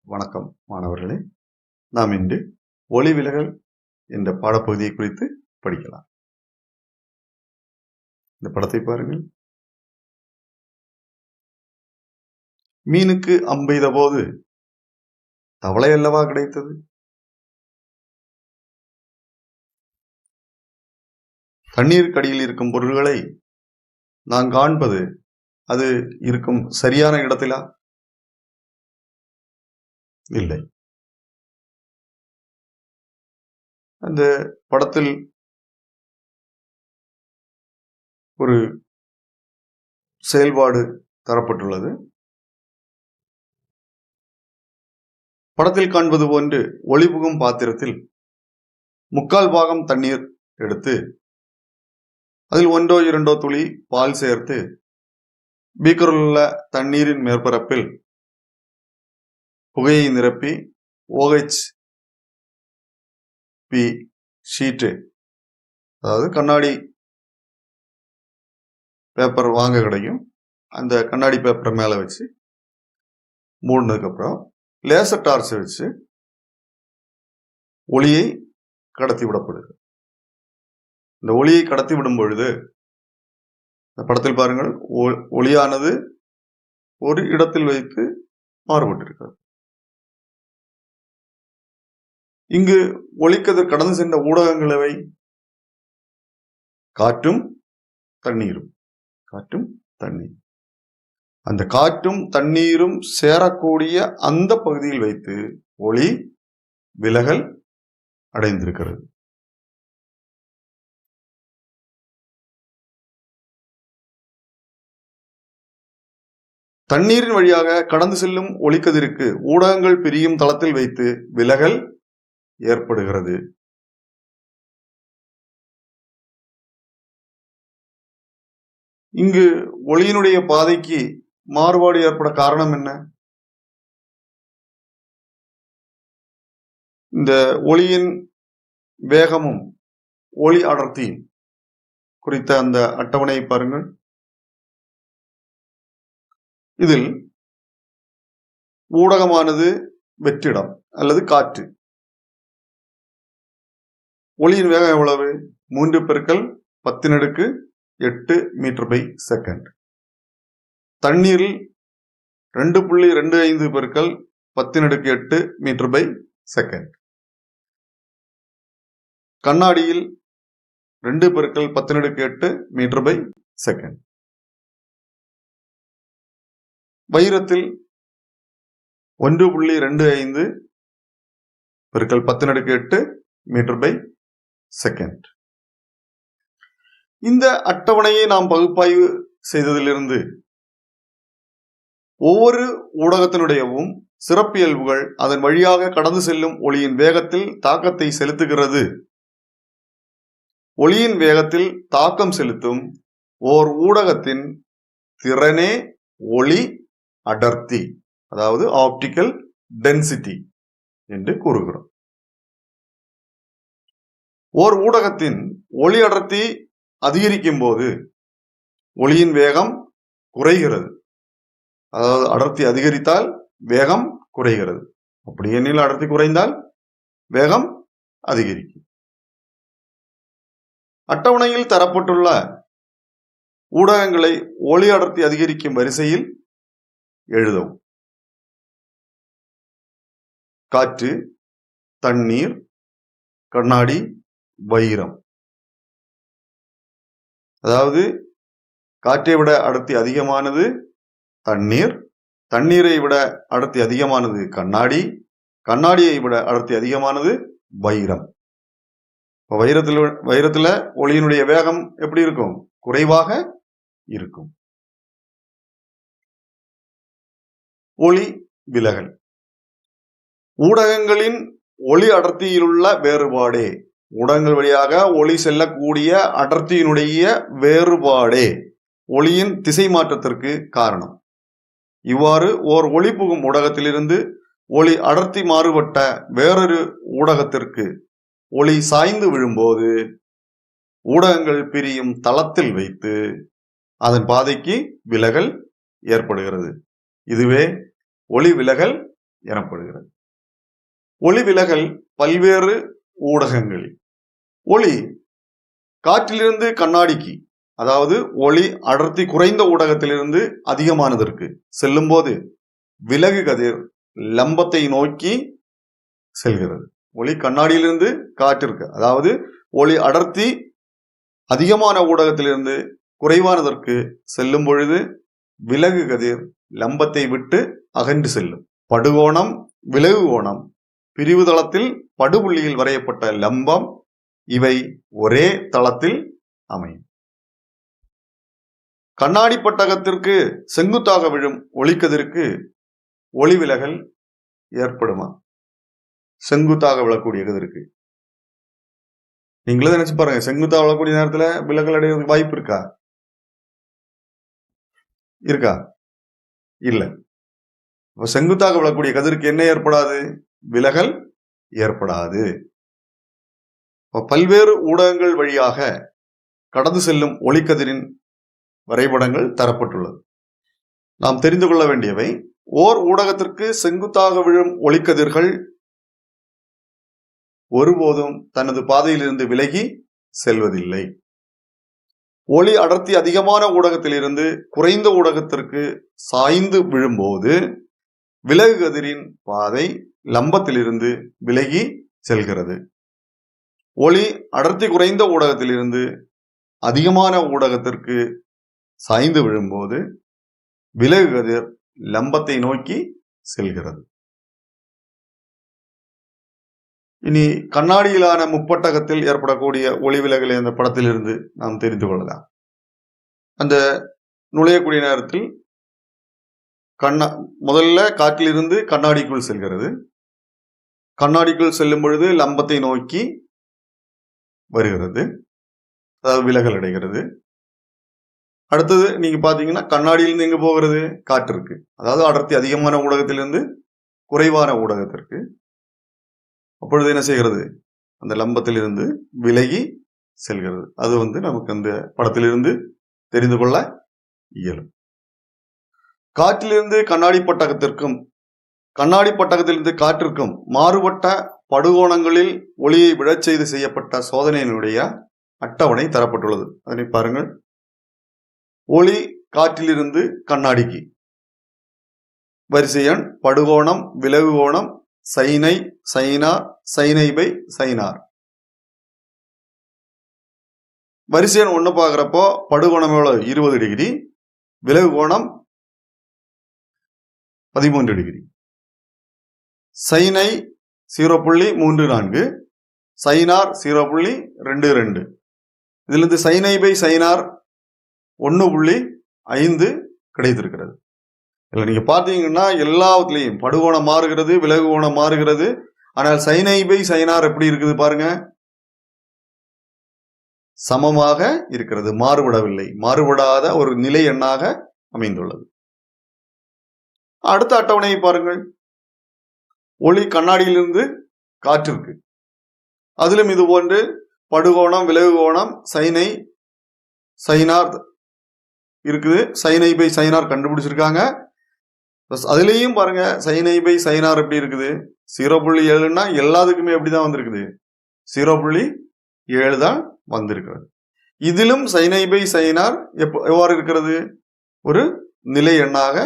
வணக்கம் மாணவர்களே. நாம் இன்று ஒளி விலகல் என்ற பாடப்பகுதியை குறித்து படிக்கலாம். இந்த படத்தை பாருங்கள். மீனுக்கு அம்பெய்த போது தவளை அல்லவா கிடைத்தது? தண்ணீருக்கு அடியில் இருக்கும் பொருள்களை நான் காண்பது அது இருக்கும் சரியான இடத்திலா? இல்லை. அந்த படத்தில் ஒரு செயல்பாடு தரப்பட்டுள்ளது. படத்தில் காண்பது போன்று ஒளிபுகும் பாத்திரத்தில் 3/4 பாகம் தண்ணீர் எடுத்து அதில் 1 or 2 துளி பால் சேர்த்து பீக்கரில் உள்ள தண்ணீரின் மேற்பரப்பில் புகையை நிரப்பி OHP ஷீட்டு, அதாவது கண்ணாடி பேப்பர் வாங்க கிடைக்கும், அந்த கண்ணாடி பேப்பரை மேலே வச்சு மூடினதுக்கப்புறம் லேசர் டார்ச் வச்சு ஒளியை கடத்தி விடப்படுது. இந்த ஒளியை கடத்தி விடும் பொழுது இந்த படத்தில் பாருங்கள், ஒளியானது ஒரு இடத்தில் வைத்து மாறுபட்டிருக்கிறது. இங்கு ஒளிக்கதிர் கடந்து சென்ற ஊடகங்கள் எவை? காற்றும் தண்ணீரும். காற்றும் தண்ணீர். அந்த காற்றும் தண்ணீரும் சேரக்கூடிய அந்த பகுதியில் வைத்து ஒளி விலகல் அடைந்திருக்கிறது. தண்ணீரின் வழியாக கடந்து செல்லும் ஒளிக்கதிருக்கு ஊடகங்கள் பிரியும் தளத்தில் வைத்து விலகல் ஏற்படுகிறது. இங்கு ஒளியினுடைய பாதைக்கு மாறுபாடு ஏற்பட காரணம் என்ன? இந்த ஒளியின் வேகமும் ஒளி அடர்த்தியும் குறித்த அந்த அட்டவணையை பாருங்கள். இதில் ஊடகமானது வெற்றிடம் அல்லது காற்று. ஒளியின் வேகம் எவ்வளவு? 3×10⁸ மீட்டர்/செகண்ட். தண்ணீரில் 2.25 × 10⁸ மீட்டர்/செகண்ட். கண்ணாடியில் 2×10⁸ மீட்டர்/செகண்ட். வைரத்தில் 1.25 × 10⁸ மீட்டர்/செகண்ட். இந்த அட்டவணையை நாம் பகுப்பாய்வு செய்ததிலிருந்து ஒவ்வொரு ஊடகத்தினுடையவும் சிறப்பியல்புகள் அதன் வழியாக கடந்து செல்லும் ஒளியின் வேகத்தில் தாக்கத்தை செலுத்துகிறது. ஒளியின் வேகத்தில் தாக்கம் செலுத்தும் ஓர் ஊடகத்தின் திறனே ஒளி அடர்த்தி, அதாவது ஆப்டிக்கல் டென்சிட்டி என்று கூறுகிறோம். ஓர் ஊடகத்தின் ஒளி அடர்த்தி அதிகரிக்கும் போது ஒளியின் வேகம் குறைகிறது. அதாவது அடர்த்தி அதிகரித்தால் வேகம் குறைகிறது. அப்படி எண்ணில் அடர்த்தி குறைந்தால் வேகம் அதிகரிக்கும். அட்டவணையில் தரப்பட்டுள்ள ஊடகங்களை ஒளி அடர்த்தி அதிகரிக்கும் வரிசையில் எழுதவும். காற்று, தண்ணீர், கண்ணாடி, வைரம். அதாவது காற்றை விட அடர்த்தி அதிகமானது தண்ணீர், தண்ணீரை விட அடர்த்தி அதிகமானது கண்ணாடி, கண்ணாடியை விட அடர்த்தி அதிகமானது வைரம். வைரத்துல ஒளியினுடைய வேகம் எப்படி இருக்கும்? குறைவாக இருக்கும். ஒளி விலகல். ஊடகங்களின் ஒளி அடர்த்தியிலுள்ள வேறுபாடே, ஊடகங்கள் வழியாக ஒளி செல்லக்கூடிய அடர்த்தியினுடைய வேறுபாடே ஒளியின் திசை மாற்றத்திற்கு காரணம். இவ்வாறு ஓர் ஒளி புகும் ஊடகத்திலிருந்து ஒளி அடர்த்தி மாறுபட்ட வேறொரு ஊடகத்திற்கு ஒளி சாய்ந்து விழும்போது ஊடகங்கள் பிரியும் தளத்தில் வைத்து அதன் பாதைக்கு விலகல் ஏற்படுகிறது. இதுவே ஒளி விலகல் எனப்படுகிறது. ஒளி விலகல் பல்வேறு ஊடகங்களில் ஒளி காற்றிலிருந்து கண்ணாடிக்கு, அதாவது ஒளி அடர்த்தி குறைந்த ஊடகத்திலிருந்து அதிகமானதற்கு செல்லும் போது விலகு கதிர் லம்பத்தை நோக்கி செல்கிறது. ஒளி கண்ணாடியிலிருந்து காற்றிற்கு, அதாவது ஒளி அடர்த்தி அதிகமான ஊடகத்திலிருந்து குறைவானதற்கு செல்லும் பொழுது விலகு கதிர் லம்பத்தை விட்டு அகன்று செல்லும். படுகோணம், விலகு கோணம், பிரிவு தளத்தில் படுபுள்ளியில் வரையப்பட்ட லம்பம் இவை ஒரே தளத்தில் அமையும். கண்ணாடி பட்டகத்திற்கு செங்குத்தாக விழும் ஒளிக்கதிருக்கு ஒளி விலகல் ஏற்படுமா? செங்குத்தாக விழக்கூடிய கதிருக்கு நீங்களே நினைச்சு பாருங்க, செங்குத்தாக விழக்கூடிய நேரத்துல விலகல் அடைவதற்கு வாய்ப்பு இருக்கா? இருக்கா? இல்ல. செங்குத்தாக விழக்கூடிய கதிருக்கு என்ன ஏற்படாது? விலகல் ஏற்படாது. பல்வேறு ஊடகங்கள் வழியாக கடந்து செல்லும் ஒளிக்கதிரின் வரைபடங்கள் தரப்பட்டுள்ளது. நாம் தெரிந்து கொள்ள வேண்டியவை: ஓர் ஊடகத்திற்கு செங்குத்தாக விழும் ஒளிக்கதிர்கள் ஒருபோதும் தனது பாதையிலிருந்து விலகி செல்வதில்லை. ஒளி அடர்த்தி அதிகமான ஊடகத்திலிருந்து குறைந்த ஊடகத்திற்கு சாய்ந்து விழும்போது விலகு கதிரின் பாதை லம்பத்திலிருந்து விலகி செல்கிறது. ஒளி அடர்த்தி குறைந்த ஊடகத்திலிருந்து அதிகமான ஊடகத்திற்கு சாய்ந்து விழும்போது விலகு கதிர் லம்பத்தை நோக்கி செல்கிறது. இனி கண்ணாடியிலான முப்பட்டகத்தில் ஏற்படக்கூடிய ஒளி விலகலை அந்த படத்திலிருந்து நாம் தெரிந்து கொள்ளலாம். அந்த நுழையக்கூடிய நேரத்தில் முதல்ல காற்றிலிருந்து கண்ணாடிக்குள் செல்கிறது. கண்ணாடிக்குள் செல்லும் பொழுது லம்பத்தை நோக்கி வருகிறது, அதாவது விலகல் அடைகிறது. அடுத்தது நீங்க பாத்தீங்கன்னா கண்ணாடியிலிருந்து எங்க போகிறது? காற்றிற்கு, அதாவது அடர்த்தி அதிகமான ஊடகத்திலிருந்து குறைவான ஊடகத்திற்கு. அப்பொழுது என்ன செய்கிறது? அந்த லம்பத்திலிருந்து விலகி செல்கிறது. அது நமக்கு அந்த படத்திலிருந்து தெரிந்து கொள்ள இயலும். காற்றிலிருந்து கண்ணாடி பட்டகத்திற்கும் கண்ணாடி பட்டகத்திலிருந்து காற்றிற்கும் மாறுபட்ட படுகோணங்களில் ஒளியை விழச் செய்து செய்யப்பட்ட சோதனையினுடைய அட்டவணை தரப்பட்டுள்ளது. அதனை பாருங்கள். ஒளி காற்றிலிருந்து கண்ணாடிக்கு வரிசை எண், படுகோணம், விலகு கோணம், சைனை, சைனார், சைனை பை சைனார். வரிசை எண் 1 பார்க்கிறப்போ படுகோணம் எவ்வளவு? 20 டிகிரி, விலகு கோணம் 13 டிகிரி. சைனை 0.34, சைனார் 0.22. இதுல இருந்து சைனை பை சைனார் 1.5 கிடைத்திருக்கிறது. இல்ல நீங்க பாத்தீங்கன்னா எல்லாத்துலயும் படுகோணம் மாறுகிறது, விலகு கோணம் மாறுகிறது. ஆனால் சைனை பை சைனார் எப்படி இருக்குது பாருங்க, சமமாக இருக்கிறது, மாறுபடவில்லை, மாறுபடாத ஒரு நிலை எண்ணாக அமைந்துள்ளது. அடுத்த அட்டவணையை பாருங்கள். ஒளி கண்ணாடியிலிருந்து காற்றிற்கு, அதிலும் இது போன்று படுகோணம், விலகு கோணம், சைனை, சைனார் இருக்குது. சைனை பை சைனார் கண்டுபிடிச்சிருக்காங்க. அதுலேயும் பாருங்க சைனை பை சைனார் எப்படி இருக்குது? 0.7ன்னா எல்லாத்துக்குமே எப்படிதான் வந்திருக்குது? 0.7 தான் வந்திருக்கிறது. இதிலும் சைனை பை சைனார் எவ்வாறு இருக்கிறது? ஒரு நிலை எண்ணாக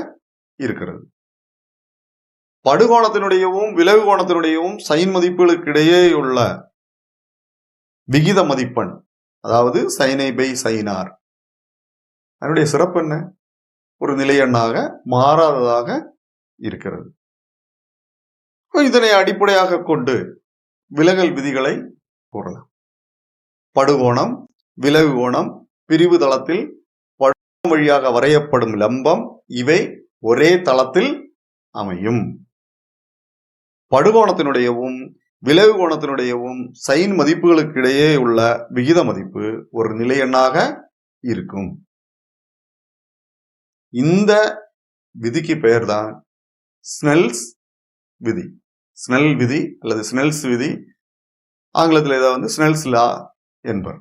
இருக்கிறது. படுகோணத்தினுடையவும் விலகு கோணத்தினுடையவும் சைன் மதிப்புகளுக்கு இடையே உள்ள விகித மதிப்பெண், அதாவது சைனை பை சைனார், அதனுடைய சிறப்பு என்ன? ஒரு நிலை எண்ணாக மாறாததாக இருக்கிறது. இதனை அடிப்படையாக கொண்டு விலகல் விதிகளை கூறலாம். படுகோணம், விலகு கோணம், பிரிவு தளத்தில் படுகோணம் வழியாக வரையப்படும் லம்பம் இவை ஒரே தளத்தில் அமையும். படுகோணத்தினுடையவும் விலகு கோணத்தினுடையவும் சைன் மதிப்புகளுக்கு இடையே உள்ள விகித மதிப்பு ஒரு நிலை எண்ணாக இருக்கும். இந்த விதிக்கு பெயர்தான் ஸ்னெல்ஸ் விதி. ஸ்னெல் விதி அல்லது ஸ்னெல்ஸ் விதி, ஆங்கிலத்தில் ஏதாவது ஸ்னெல்ஸ் லா என்பர்.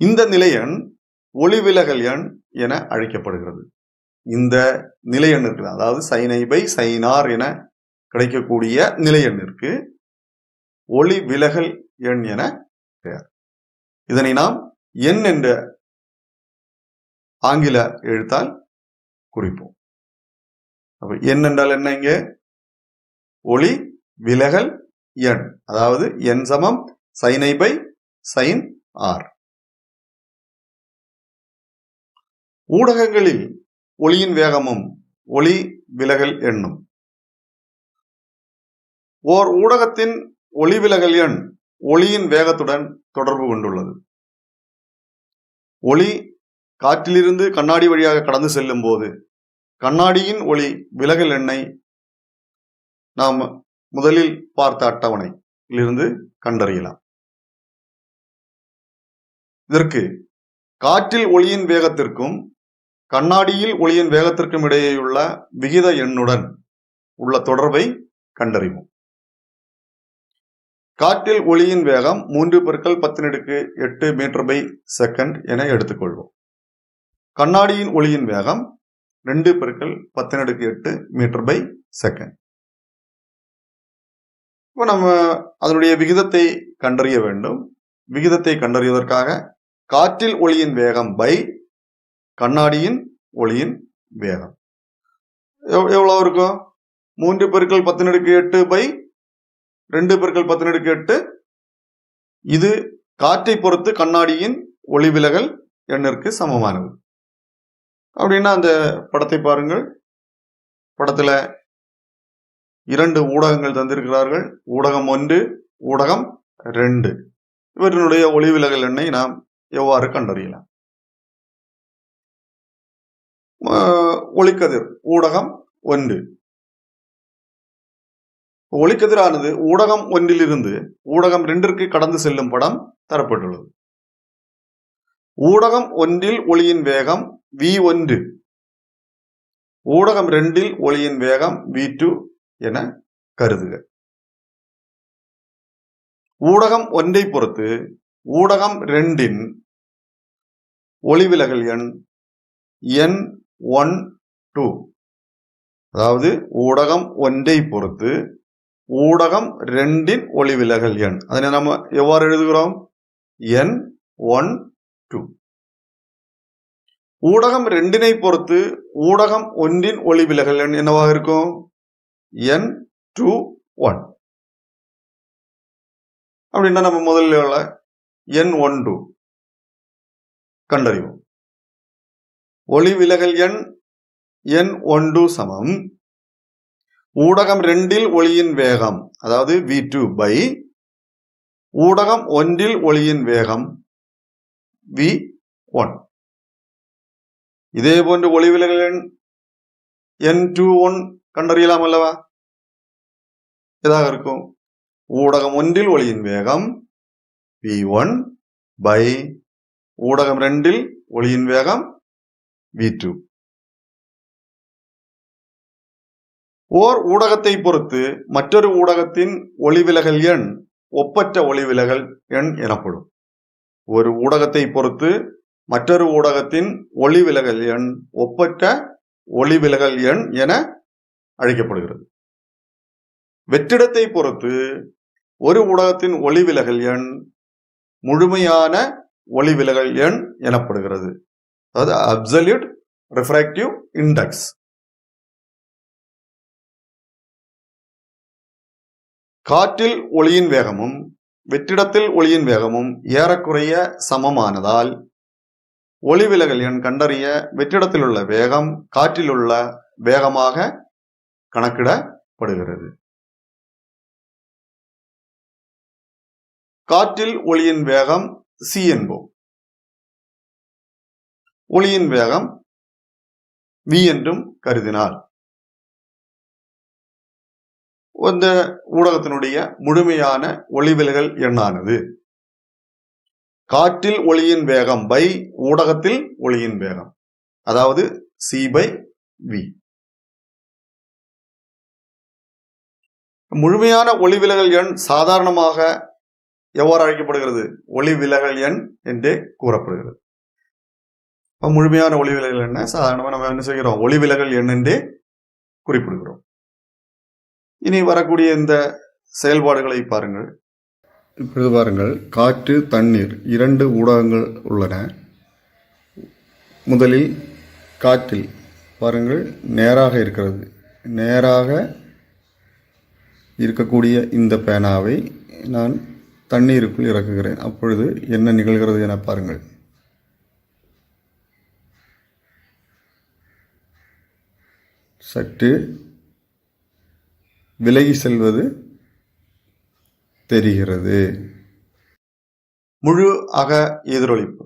இந்த நிலை எண் ஒளி விலகல் எண் என அழைக்கப்படுகிறது. இந்த நிலை எண்ணிற்கு, அதாவது sin i by sin r என கிடைக்கக்கூடிய நிலை எண்ணிற்கு ஒளி விலகல் எண் என பெயர். இதனை நாம் n என்ற ஆங்கில எழுத்தால் குறிப்போம். n என்றால் என்ன? இங்கே ஒளி விலகல் எண், அதாவது n சமம் sin i by sin r. ஊடகங்களில் ஒளியின் வேகமும் ஒளி விலகல் எண்ணும். ஓர் ஊடகத்தின் ஒளி விலகல் எண் ஒளியின் வேகத்துடன் தொடர்பு கொண்டுள்ளது. ஒளி காற்றிலிருந்து கண்ணாடி வழியாக கடந்து செல்லும் போது கண்ணாடியின் ஒளி விலகல் எண்ணை நாம் முதலில் பார்த்த அட்டவணையிலிருந்து கண்டறியலாம். இதற்கு காற்றில் ஒளியின் வேகத்திற்கும் கண்ணாடியில் ஒளியின் வேகத்திற்கும் இடையேயுள்ள விகித எண்ணுடன் உள்ள தொடர்பை கண்டறிவோம். காற்றில் ஒளியின் வேகம் 3×10⁸ மீட்டர் பை செகண்ட் என எடுத்துக்கொள்வோம். கண்ணாடியின் ஒளியின் வேகம் 2×10⁸ மீட்டர் பை செகண்ட். இப்போ நம்ம அதனுடைய விகிதத்தை கண்டறிய வேண்டும். விகிதத்தை கண்டறிவதற்காக காற்றில் ஒளியின் வேகம் பை கண்ணாடியின் ஒளியின் வேகம் எவ்வளவு இருக்கும்? 3×10⁸ பை 2×10⁸. இது காற்றை பொறுத்து கண்ணாடியின் ஒளி விலகல் எண்ணிற்கு சமமானது. அப்படின்னா அந்த படத்தை பாருங்கள். படத்துல 2 ஊடகங்கள் தந்திருக்கிறார்கள். ஊடகம் 1, ஊடகம் 2. இவற்றினுடைய ஒளி விலகல் எண்ணை நாம் எவ்வாறு கண்டறியலாம்? ஒளிக்கதிர் ஊடகம் 1. ஒளிக்கதிரானது ஊடகம் 1லிருந்து ஊடகம் 2ற்கு கடந்து செல்லும் படம் தரப்பட்டுள்ளது. ஊடகம் 1ல் ஒளியின் வேகம் v1, ஊடகம் 2ல் ஒளியின் வேகம் v2 என கருதுக. ஊடகம் 1ஐ பொறுத்து ஊடகம் 2ன் ஒளிவிலகல் எண் n12, அதாவது ஊடகம் 1ஐ பொறுத்து ஊடகம் 2ன் ஒளிவிலகல் எண், அதனை நம்ம எவ்வாறு எழுதுகிறோம்? n12. ஊடகம் 2னை பொறுத்து ஊடகம் 1ன் ஒளிவிலகல் எண் என்னவாக இருக்கும்? n21. அப்படின்னா நம்ம முதல்ல n12 கண்டறிவோம். ஒளி விலகல் எண் n12 சமம் ஊடகம் 2ல் ஒளியின் வேகம், அதாவது v2 பை ஊடகம் 1ல் ஒளியின் வேகம் v1. இதே போன்று ஒளி விலகல் எண் n21 கண்டறியலாம் அல்லவா? எதாக இருக்கும்? ஊடகம் 1ல் ஒளியின் வேகம் v1 பை ஊடகம் 2ல் ஒளியின் வேகம் v2. ஓர் ஊடகத்தை பொறுத்து மற்றொரு ஊடகத்தின் ஒளிவிலகல் எண் ஒப்பற்ற ஒளிவிலகல் எண் எனப்படும். ஒரு ஊடகத்தை பொறுத்து மற்றொரு ஊடகத்தின் ஒளிவிலகல் எண் ஒப்பற்ற ஒளிவிலகல் எண் என அழைக்கப்படுகிறது. வெற்றிடத்தை பொறுத்து ஒரு ஊடகத்தின் ஒளிவிலகல் எண் முழுமையான ஒளிவிலகல் எண் எனப்படுகிறது. அதாவது அப்சல்யூட் ரிஃப்ராக்டிவ் இண்டெக்ஸ். காற்றில் ஒளியின் வேகமும் வெற்றிடத்தில் ஒளியின் வேகமும் ஏறக்குறைய சமமானதால் ஒளிவிலகல் எண் கண்டறிய வெற்றிடத்தில் உள்ள வேகம் காற்றில் உள்ள வேகமாக கணக்கிடப்படுகிறது. காற்றில் ஒளியின் வேகம் c என்போம். ஒளியின் வேகம் v என்றும் கருதினால் இந்த ஊடகத்தினுடைய முழுமையான ஒளிவிலகல் எண்ணானது காற்றில் ஒளியின் வேகம் பை ஊடகத்தில் ஒளியின் வேகம், அதாவது c/v. முழுமையான ஒளிவிலகல் எண் சாதாரணமாக எவ்வாறு அழைக்கப்படுகிறது? ஒளிவிலகல் எண் என்றே கூறப்படுகிறது. இப்போ முழுமையான ஒளிவிலகல் எண்ணை சாதாரணமாக நம்ம என்ன செய்கிறோம், ஒளிவிலகல் எண்ணென்றே குறிப்பிடுகிறோம். இனி வரக்கூடிய இந்த செயல்பாடுகளை பாருங்கள். இப்பொழுது பாருங்கள், காற்று தண்ணீர் 2 ஊடகங்கள் உள்ளன. முதலில் காற்றில் பாருங்கள், நேராக இருக்கிறது. நேராக இருக்கக்கூடிய இந்த பேனாவை நான் தண்ணீருக்குள் இறக்குகிறேன். அப்பொழுது என்ன நிகழ்கிறது என பாருங்கள். சற்று விலகி செல்வது தெரிகிறது. முழு அக எதிரொலிப்பு.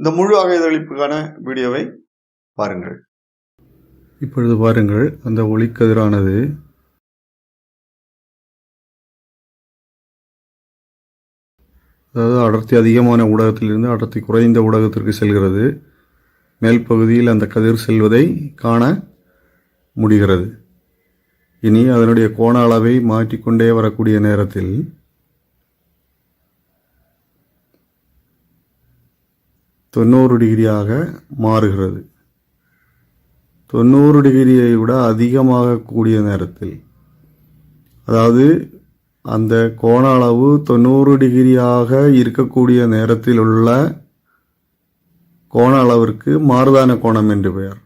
இந்த முழு அக எதிரொலிப்புக்கான வீடியோவை பாருங்கள். இப்பொழுது பாருங்கள், அந்த ஒளிக்கதிரானது அதாவது அடர்த்தி அதிகமான ஊடகத்திலிருந்து அடர்த்தி குறைந்த ஊடகத்திற்கு செல்கிறது. மேல் பகுதியில் அந்த கதிர் செல்வதை காண முடிகிறது. இனி அதனுடைய கோண அளவை மாற்றிக்கொண்டே வரக்கூடிய நேரத்தில் (90°) மாறுகிறது. 90°ஐ விட அதிகமாக கூடிய நேரத்தில், அதாவது அந்த கோண அளவு 90°ஆக இருக்கக்கூடிய நேரத்தில் உள்ள கோண அளவிற்கு மாறுதான கோணம் என்று பெயர்.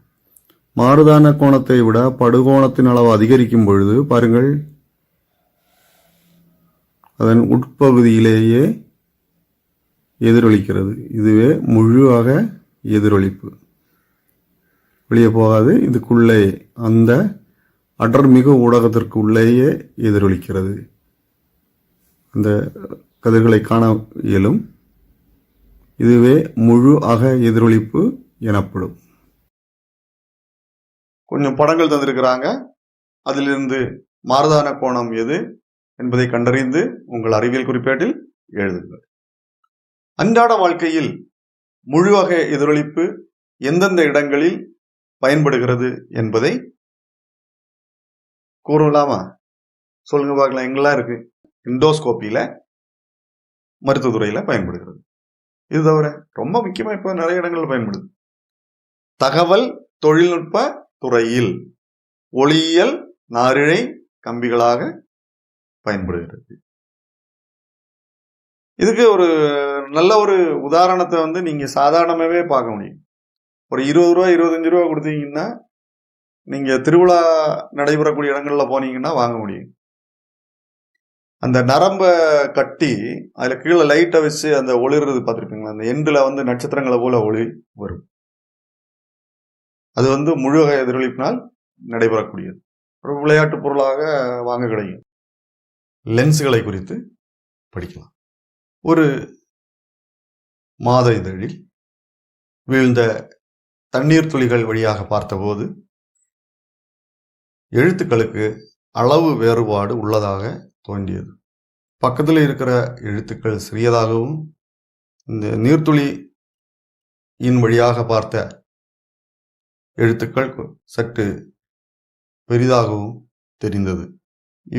மாறுதான கோணத்தை விட படுகோணத்தின் அளவு அதிகரிக்கும் பொழுது பாருங்கள், அதன் உட்பகுதியிலேயே எதிரொலிக்கிறது. இதுவே முழு அக எதிரொலிப்பு. வெளியே போகாது, இதுக்குள்ளே அந்த அடர்மிகு ஊடகத்திற்கு உள்ளேயே எதிரொலிக்கிறது. அந்த கதிர்களை காண இயலும். இதுவே முழு அக எதிரொலிப்பு எனப்படும். கொஞ்சம் படங்கள் தந்திருக்கிறாங்க. அதிலிருந்து மாறுதான கோணம் எது என்பதை கண்டறிந்து உங்கள் அறிவியல் குறிப்பேட்டில் எழுதுங்கள். அன்றாட வாழ்க்கையில் முழு அக எதிரொலிப்பு எந்தெந்த இடங்களில் பயன்படுகிறது என்பதை கூறலாமா? சொல்லுங்க பார்க்கலாம். எங்கெல்லாம் இருக்கு? எண்டோஸ்கோப்பியில, மருத்துவத்துறையில பயன்படுகிறது. இது தவிர ரொம்ப முக்கியமா இப்ப நிறைய இடங்கள்ல பயன்படுது. தகவல் தொழில்நுட்ப துறையில் ஒளியியல் நாரிழை கம்பிகளாக பயன்படுகிறது. இதுக்கு ஒரு நல்ல ஒரு உதாரணத்தை நீங்க சாதாரணமாகவே பார்க்க முடியும். ஒரு 20 ரூபா 25 ரூபா கொடுத்தீங்கன்னா நீங்க திருவிழா நடைபெறக்கூடிய இடங்கள்ல போனீங்கன்னா வாங்க முடியும். அந்த நரம்ப கட்டி அதுல கீழே லைட்டை வச்சு அந்த ஒளிர்றது பார்த்துருப்பீங்களா? அந்த எண்டுல நட்சத்திரங்களை போல ஒளி வரும். அது முழு அக எதிரொலிப்பினால் நடைபெறக்கூடியது. ஒரு விளையாட்டு பொருளாக வாங்க கிடைக்கும். லென்ஸ்களை குறித்து படிக்கலாம். ஒரு மாத இதழில் வீழ்ந்த தண்ணீர் துளிகள் வழியாக பார்த்தபோது எழுத்துக்களுக்கு அளவு வேறுபாடு உள்ளதாக தோன்றியது. பக்கத்தில் இருக்கிற எழுத்துக்கள் சிறியதாகவும் இந்த நீர்த்துளியின் வழியாக பார்த்த எழுத்துக்கள் சற்று பெரிதாகவும் தெரிந்தது.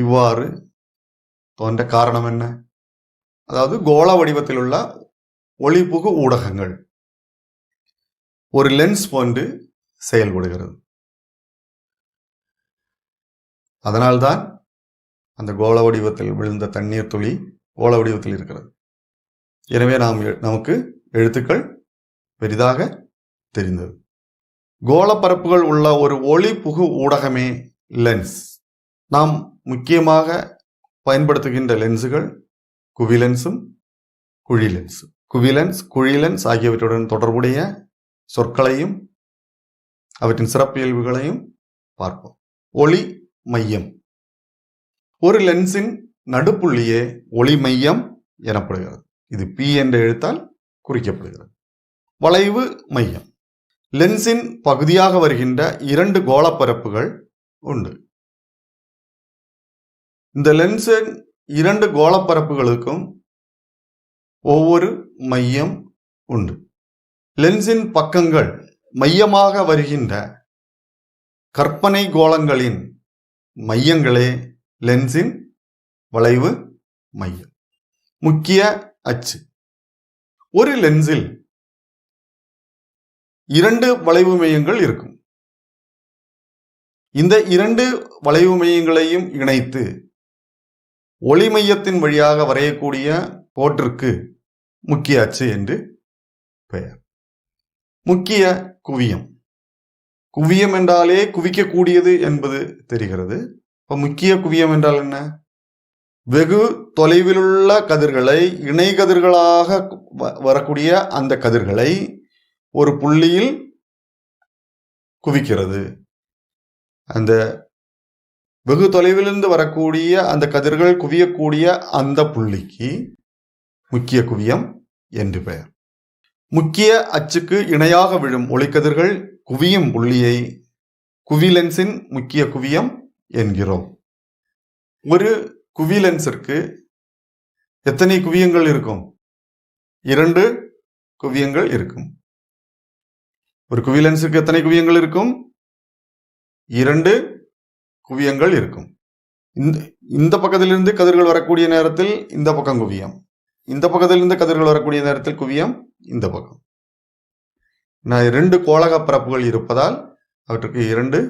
இவ்வாறு தோன்ற காரணம் என்ன? அதாவது கோள வடிவத்தில் உள்ள ஒளிபுகு ஊடகங்கள் ஒரு லென்ஸ் போன்று செயல்படுகிறது. அதனால்தான் அந்த கோள வடிவத்தில் விழுந்த தண்ணீர் துளி கோள வடிவத்தில் இருக்கிறது. எனவே நமக்கு எழுத்துக்கள் பெரிதாக தெரிந்தது. கோளப்பரப்புகள் உள்ள ஒரு ஒளிபுகு ஊடகமே லென்ஸ். நாம் முக்கியமாக பயன்படுத்துகின்ற லென்ஸுகள் குவிலென்ஸும் குழிலென்ஸும். குவிலென்ஸ், குழிலென்ஸ் ஆகியவற்றுடன் தொடர்புடைய சொற்களையும் அவற்றின் சிறப்பியல்புகளையும் பார்ப்போம். ஒளி மையம். ஒரு லென்ஸின் நடுப்புள்ளியே ஒளி மையம் எனப்படுகிறது. இது P என்ற எழுத்தால் குறிக்கப்படுகிறது. வளைவு மையம். லென்ஸின் பகுதியாக வருகின்ற 2 கோளப்பரப்புகள் உண்டு. இந்த லென்ஸின் 2 கோளப்பரப்புகளுக்கும் ஒவ்வொரு மையம் உண்டு. லென்ஸின் பக்கங்கள் மையமாக வருகின்ற கற்பனை கோளங்களின் மையங்களே லென்ஸின் வளைவு மையம். முக்கிய அச்சு. ஒரு லென்ஸில் 2 வளைவு மையங்கள் இருக்கும். இந்த 2 வளைவு மையங்களையும் இணைத்து ஒளி மையத்தின் வழியாக வரையக்கூடிய கோட்டிற்கு முக்கிய அச்சு என்று பெயர். முக்கிய குவியம். குவியம் என்றாலே குவிக்கக்கூடியது என்பது தெரிகிறது. இப்ப முக்கிய குவியம் என்றால் என்ன? வெகு தொலைவிலுள்ள கதிர்களை இணை கதிர்களாக வரக்கூடிய அந்த கதிர்களை ஒரு புள்ளியில் குவிக்கிறது. அந்த வெகு தொலைவிலிருந்து வரக்கூடிய அந்த கதிர்கள் குவியக்கூடிய அந்த புள்ளிக்கு முக்கிய குவியம் என்று பெயர். முக்கிய அச்சுக்கு இணையாக விழும் ஒளிக்கதிர்கள் குவியும் புள்ளியை குவிலென்ஸின் முக்கிய குவியம் என்கிறோம். ஒரு குவிலென்ஸிற்கு எத்தனை குவியங்கள் இருக்கும்? 2 குவியங்கள் இருக்கும். ஒரு குவிலென்ஸுக்கு எத்தனை குவியங்கள் இருக்கும்? 2 குவியங்கள் இருக்கும். இந்த பக்கத்திலிருந்து கதிர்கள் வரக்கூடிய நேரத்தில் இந்த பக்கம் குவியம், இந்த பக்கத்திலிருந்து கதிர்கள் வரக்கூடிய நேரத்தில் குவியம் இந்த பக்கம். 2 கோளக பரப்புகள் இருப்பதால் அவற்றுக்கு 2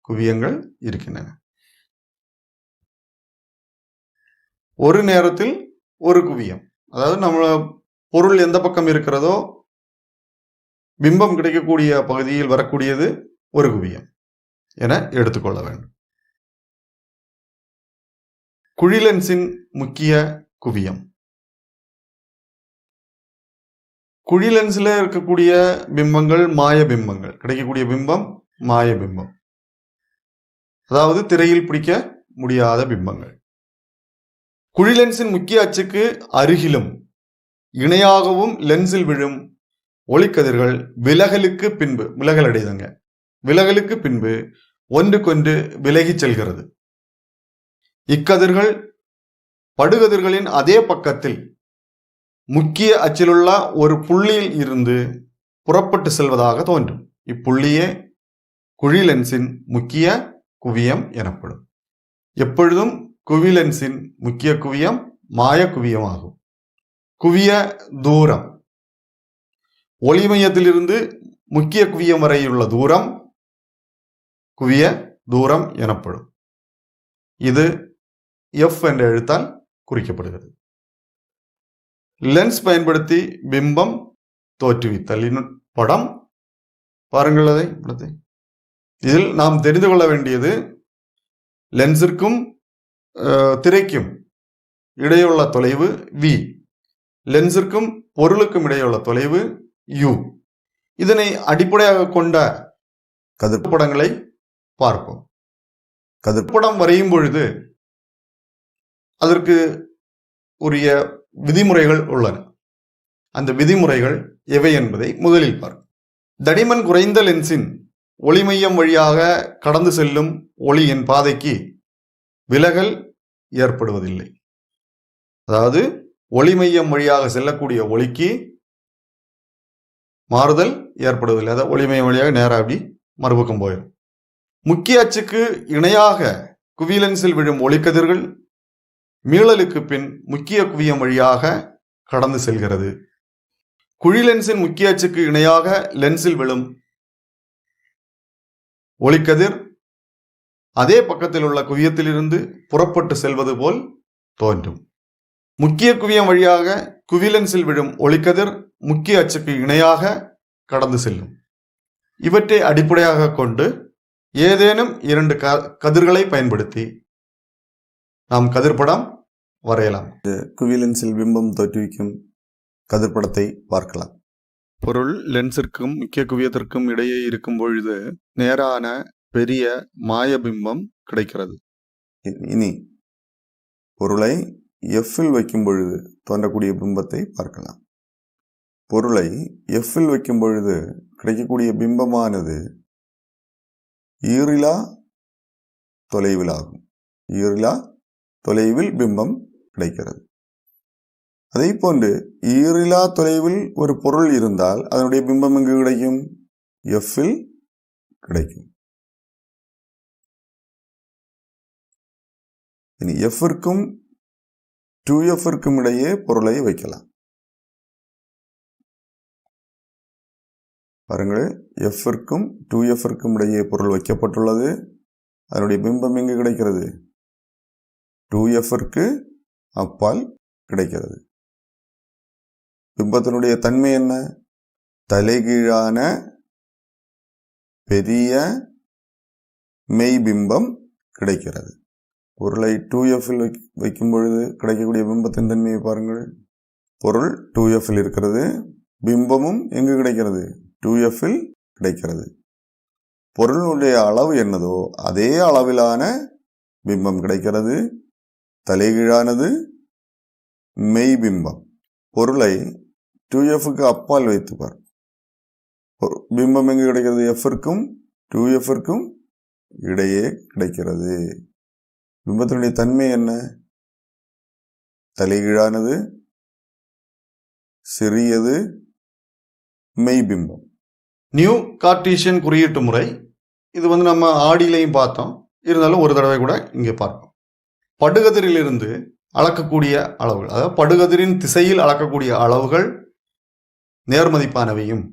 குவியங்கள் இருக்கின்றன. ஒரு நேரத்தில் ஒரு குவியம், அதாவது நம்ம பொருள் எந்த பக்கம் இருக்கிறதோ பிம்பம் கிடைக்கக்கூடிய பகுதியில் வரக்கூடியது ஒரு குவியம் என எடுத்துக்கொள்ள வேண்டும். குழிலென்ஸின் முக்கிய குவியம். குழிலென்ஸில் இருக்கக்கூடிய பிம்பங்கள் மாய பிம்பங்கள். கிடைக்கக்கூடிய பிம்பம் மாய பிம்பம், அதாவது திரையில் பிடிக்க முடியாத பிம்பங்கள். குழிலென்ஸின் முக்கிய அச்சுக்கு அருகிலும் இணையாகவும் லென்ஸில் விழும் ஒளிக்கதிர்கள் விலகலுக்கு பின்பு விலகலடையுதுங்க. விலகலுக்கு பின்பு ஒன்றுக்கொன்று விலகிச் செல்கிறது. இக்கதிர்கள் படுகதிர்களின் அதே பக்கத்தில் முக்கிய அச்சிலுள்ள ஒரு புள்ளியில் இருந்து புறப்பட்டு செல்வதாக தோன்றும். இப்புள்ளியே குழிலென்ஸின் முக்கிய குவியம் எனப்படும். எப்பொழுதும் குவிலென்ஸின் முக்கிய குவியம் மாய குவியமாகும். குவிய தூரம். ஒளி மையத்திலிருந்து முக்கிய குவியம் வரையுள்ள தூரம் குவிய தூரம் எனப்படும். இது F என்ற எழுத்தால் குறிக்கப்படுகிறது. லென்ஸ் பயன்படுத்தி பிம்பம் தோற்றுவித்தல் படம் பாருங்கள். அதை இதில் நாம் தெரிந்து கொள்ள வேண்டியது லென்ஸிற்கும் திரைக்கும் இடையுள்ள தொலைவு v, லென்ஸிற்கும் பொருளுக்கும் இடையுள்ள தொலைவு u. இதனை அடிப்படையாக கொண்ட கதிர்படங்களை பார்ப்போம். கதிர்படம் வரையும் பொழுது அதற்கு உரிய விதிமுறைகள் உள்ளன. அந்த விதிமுறைகள் எவை என்பதை முதலில் பார்ப்போம். தடிமன் குறைந்த லென்ஸின் ஒளிமையம் வழியாக கடந்து செல்லும் ஒளியின் பாதைக்கு விலகல் ஏற்படுவதில்லை. அதாவது ஒளிமையம் வழியாக செல்லக்கூடிய ஒளிக்கு மாறுதல் ஏற்படுவதில்லை. அதாவது ஒளிமையம் வழியாக நேராக அப்படி மறுபக்கம் போயிடும். முக்கிய அச்சுக்கு இணையாக குவிலென்ஸில் விழும் ஒளிக்கதிர்கள் மீளலுக்கு பின் முக்கிய குவியம் வழியாக கடந்து செல்கிறது. குழிலென்ஸின் முக்கிய அச்சுக்கு இணையாக லென்ஸில் விழும் ஒளிக்கதிர் அதே பக்கத்தில் உள்ள குவியத்திலிருந்து புறப்பட்டு செல்வது போல் தோன்றும். முக்கிய குவியம் வழியாக குவிலென்ஸில் விழும் ஒளிக்கதிர் முக்கிய அச்சுக்கு இணையாக கடந்து செல்லும். இவற்றை அடிப்படையாக கொண்டு ஏதேனும் 2 கதிர்களை பயன்படுத்தி நாம் கதிர்படம் வரையலாம். குவிலென்ஸில் பிம்பம் தோற்றுவிக்கும் கதிர்படத்தை பார்க்கலாம். பொருள் லென்ஸிற்கும் முக்கிய குவியத்திற்கும் இடையே இருக்கும் பொழுது நேரான பெரிய மாயபிம்பம் கிடைக்கிறது. இனி பொருளை எஃப்பில் வைக்கும் பொழுது தோன்றக்கூடிய பிம்பத்தை பார்க்கலாம். பொருளை எஃப்பில் வைக்கும் பொழுது கிடைக்கக்கூடிய பிம்பமானது ஈரிலா தொலைவில் ஆகும். ஈரிலா தொலைவில் பிம்பம் கிடைக்கிறது. அதே போன்று ஈரிலா தொலைவில் ஒரு பொருள் இருந்தால் அதனுடைய பிம்பம் எங்கு கிடைக்கும்? எஃப்பில் கிடைக்கும். இனி எஃப்ற்கும் 2Fற்கும் இடையே பொருளை வைக்கலாம். பாருங்கள், எஃப்ற்கும் 2Fற்கும் இடையே பொருள் வைக்கப்பட்டுள்ளது. அதனுடைய பிம்பம் எங்கு கிடைக்கிறது? 2Fற்கு அப்பால் கிடைக்கிறது. பிம்பத்தினுடைய தன்மை என்ன? தலைகீழான பெரிய மெய்பிம்பம் கிடைக்கிறது. பொருளை 2Fல் வைக்கும் பொழுது கிடைக்கக்கூடிய பிம்பத்தின் தன்மையை பாருங்கள். பொருள் 2Fல் இருக்கிறது, பிம்பமும் எங்கு கிடைக்கிறது? 2Fல் கிடைக்கிறது. பொருளுடைய அளவு என்னதோ அதே அளவிலான பிம்பம் கிடைக்கிறது. தலைகீழானது மெய்பிம்பம். பொருளை 2Fக்கு அப்பால் வைத்துப்பார். பிம்பம் எங்கு கிடைக்கிறது? எஃப்ற்கும் 2Fற்கும் இடையே கிடைக்கிறது. பிம்பத்தினுடைய தன்மை என்ன? தலைகீழானது, சிறியது, மெய்பிம்பம். நியூ கார்ட்டீசியன் குறியீட்டு முறை இது நம்ம ஆடியிலையும் பார்த்தோம். இருந்தாலும் ஒரு தடவை கூட இங்கே பார்ப்போம். படுகதிரிலிருந்து அளக்கக்கூடிய அளவுகள், அதாவது படுகதிரின் திசையில் அளக்கக்கூடிய அளவுகள் நேர்மதிப்பானவையும்,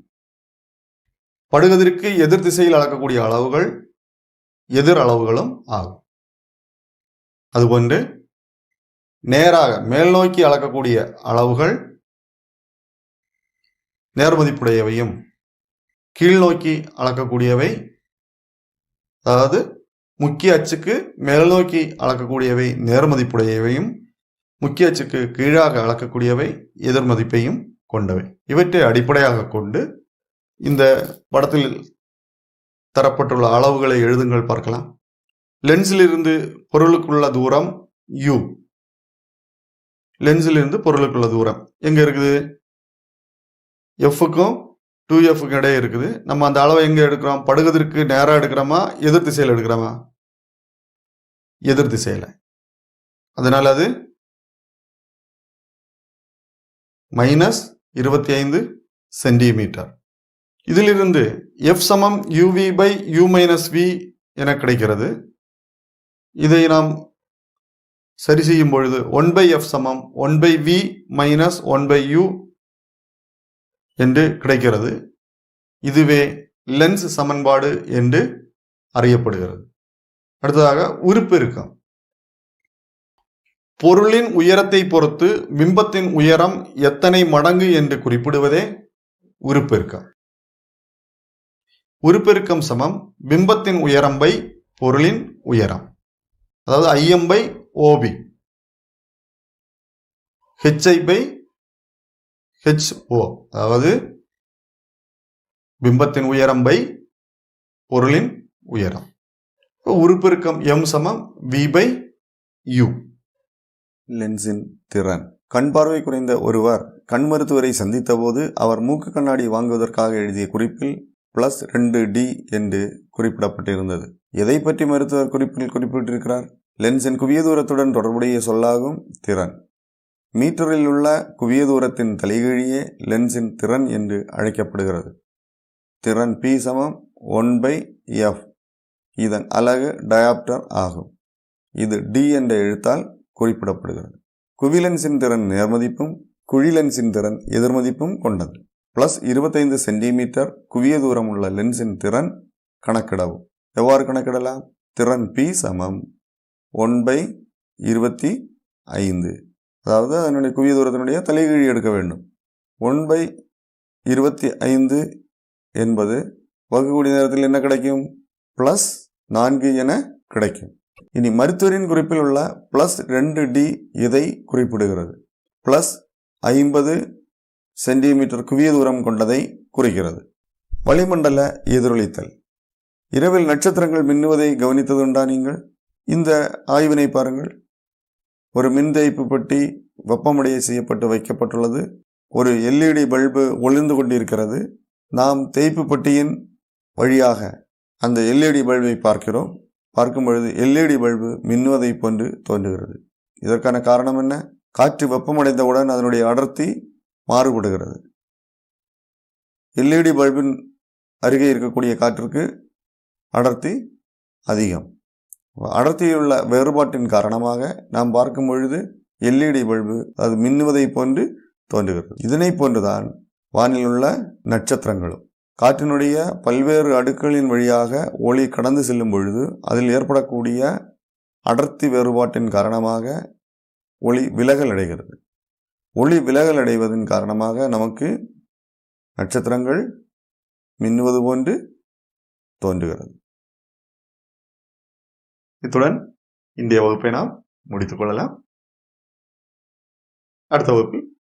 படுகதிருக்கு எதிர் திசையில் அளக்கக்கூடிய அளவுகள் எதிர் அளவுகளும் ஆகும். அதுபோன்று நேராக மேல் நோக்கி அளக்கக்கூடிய அளவுகள் நேர்மதிப்புடையவையும், கீழ் நோக்கி அளக்கக்கூடியவை, அதாவது முக்கிய அச்சுக்கு மேல் நோக்கி அளக்கக்கூடியவை நேர்மதிப்புடையவையும், முக்கிய அச்சுக்கு கீழாக அளக்கக்கூடியவை எதிர்மதிப்பையும் கொண்டவை. இவற்றை அடிப்படையாக கொண்டு இந்த படத்தில் தரப்பட்டுள்ள அளவுகளை எழுதுங்கள், பார்க்கலாம். லென்ஸிலிருந்து பொருளுக்குள்ள தூரம் u. லென்ஸிலிருந்து பொருளுக்குள்ள தூரம் எங்க இருக்குது? எஃப்க்கும் 2Fக்கும் இடையே இருக்குது. நம்ம அந்த அளவை எங்க எடுக்கிறோம்? படுகதிருக்கு நேரா எடுக்கிறோமா, எதிர் திசையில் எடுக்கிறோமா? எதிர் திசையில. அதனால அது -25 சென்டிமீட்டர். இதிலிருந்து F சமம் uv/u-v என கிடைக்கிறது. இதை நாம் சரி செய்யும் பொழுது 1/f சமம் 1/v - 1/u என்று கிடைக்கிறது. இதுவே லென்ஸ் சமன்பாடு என்று அறியப்படுகிறது. அடுத்ததாக உருப்பெருக்கம். பொருளின் உயரத்தை பொறுத்து பிம்பத்தின் உயரம் எத்தனை மடங்கு என்று குறிப்பிடுவதே உருப்பெருக்கம். உருப்பெருக்கம் சமம் பிம்பத்தின் உயரம் பை பொருளின் உயரம், அதாவது IM/OB, HI/HO, அதாவது பிம்பத்தின் உயரம் பை பொருளின் உயரம். உருப்பெருக்கம் M சமம் V/U. லென்ஸின் திறன். கண் பார்வை குறைந்த ஒருவர் கண் மருத்துவரை சந்தித்த போது அவர் மூக்கு கண்ணாடி வாங்குவதற்காக எழுதிய குறிப்பில் +2D என்று குறிப்பிடப்பட்டிருந்தது. எதை பற்றி மருத்துவர் குறிப்பில் குறிப்பிட்டிருக்கிறார்? லென்ஸின் குவிய தூரத்துடன் தொடர்புடைய சொல்லாகும் திறன். மீட்டரில் உள்ள குவிய தூரத்தின் தலைகீழியே லென்ஸின் திறன் என்று அழைக்கப்படுகிறது. திறன் P சமம் 1/f. இதன் அலகு டயாப்டர் ஆகும். இது D என்ற எழுத்தால் குறிப்பிடப்படுகிறது. குவிலென்ஸின் திறன் நேர்மதிப்பும் குழிலென்ஸின் திறன் எதிர்மதிப்பும் கொண்டது. +25 சென்டிமீட்டர் குவிய தூரம் உள்ள லென்ஸின் திறன் கணக்கிடவும். எவ்வாறு கணக்கிடலாம்? திறன் P சமம் 1/25, அதாவது அதனுடைய குவிய தூரத்தினுடைய தலைகீழி எடுக்க வேண்டும். 1/25 என்பது வகுக்கூடிய நேரத்தில் என்ன கிடைக்கும்? +4 என கிடைக்கும். இனி மருத்துவரின் குறிப்பில் உள்ள +2D இதை குறிப்பிடுகிறது. +50 சென்டிமீட்டர் குவிய தூரம் கொண்டதை குறிக்கிறது. வளிமண்டல எதிரொலித்தல். இரவில் நட்சத்திரங்கள் மின்னுவதை கவனித்ததுண்டா நீங்கள்? இந்த ஆய்வினை பாருங்கள். ஒரு மின்தேய்ப்பு பெட்டி வெப்பமடைய செய்யப்பட்டு வைக்கப்பட்டுள்ளது. ஒரு LED பல்பு ஒளிர்ந்து கொண்டிருக்கிறது. நாம் தேய்ப்பு பெட்டியின் வழியாக அந்த LED பல்பை பார்க்கிறோம். பார்க்கும் பொழுது LED பல்பு மின்னுவதை போன்று தோன்றுகிறது. இதற்கான காரணம் என்ன? காற்று வெப்பமடைந்தவுடன் அதனுடைய அடர்த்தி மாறுபடுகிறது. LED பல்பின் அருகே இருக்கக்கூடிய காற்றுக்கு அடர்த்தி அதிகம். அடர்த்தியுள்ள வேறுபாட்டின் காரணமாக நாம் பார்க்கும் பொழுது LED பல்பு அது மின்னுவதை போன்று தோன்றுகிறது. இதனை போன்றுதான் வானில் உள்ள நட்சத்திரங்களும். காற்றினுடைய பல்வேறு அடுக்குகளின் வழியாக ஒளி கடந்து செல்லும் பொழுது அதில் ஏற்படக்கூடிய அடர்த்தி வேறுபாட்டின் காரணமாக ஒளி விலகல் அடைகிறது. ஒளி விலகல் அடைவதன் காரணமாக நமக்கு நட்சத்திரங்கள் மின்னுவது போன்று தோன்றுகிறது. இத்துடன் இன்றைய வகுப்பை நாம் முடித்துக் கொள்ளலாம். அடுத்த வகுப்பில்